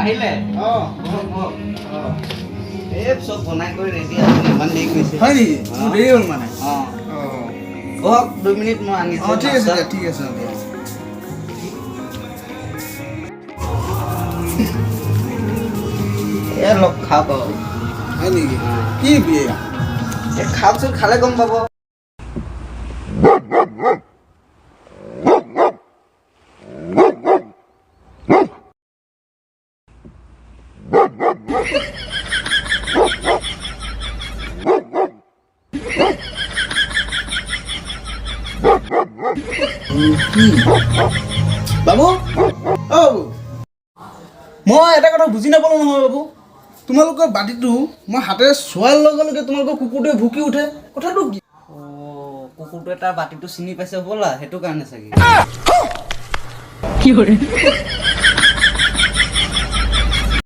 আহিলে এই চব বনাই কৰি ৰেডি আছে ইমান দেৰি কৰিছে হয় নেকি দেৰি হ'ল মানে বহক 2 মিনিট মই আনিছো ঠিক আছে ঠিক আছে এ লগ খাওক হয় নেকি কি বিয়ে এই খাওকচোন খালে গম পাব বাবু মই এটা কথা বুজি নাপালোঁ নহয় বাবু তোমালোকৰ বাতিটো মই হাতেৰে চোৱাৰ লগে লগে তোমালোকৰ কুকুৰটোৱে ভুকি উঠে কথাটো কি কুকুৰটোৱে তাৰ বাতিটো চিনি পাইছে হ'বলা সেইটো কাৰণে চাগে কি কৰে